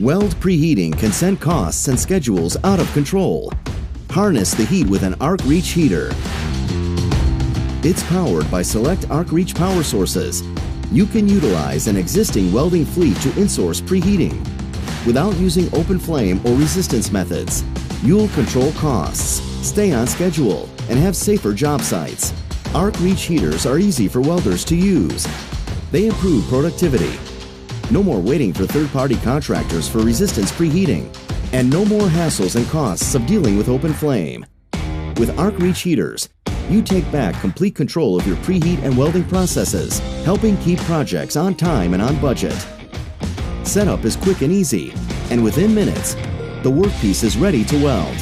Weld preheating can send costs and schedules out of control. Harness the heat with an ArcReach heater. It's powered by select ArcReach power sources. You can utilize an existing welding fleet to insource preheating. Without using open flame or resistance methods, you'll control costs, stay on schedule, and have safer job sites. ArcReach heaters are easy for welders to use. They improve productivity. No more waiting for third-party contractors for resistance preheating. And no more hassles and costs of dealing with open flame. With ArcReach heaters, you take back complete control of your preheat and welding processes, helping keep projects on time and on budget. Setup is quick and easy, and within minutes, the workpiece is ready to weld.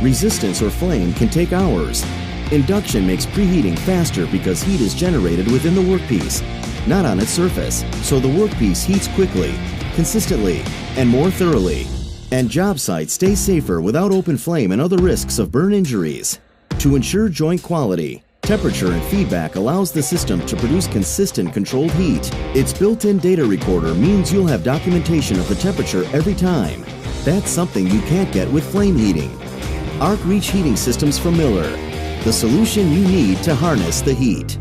Resistance or flame can take hours. Induction makes preheating faster because heat is generated within the workpiece, not on its surface, so the workpiece heats quickly, consistently, and more thoroughly. And job sites stay safer without open flame and other risks of burn injuries. To ensure joint quality, temperature and feedback allows the system to produce consistent controlled heat. Its built-in data recorder means you'll have documentation of the temperature every time. That's something you can't get with flame heating. ArcReach Heating Systems from Miller, the solution you need to harness the heat.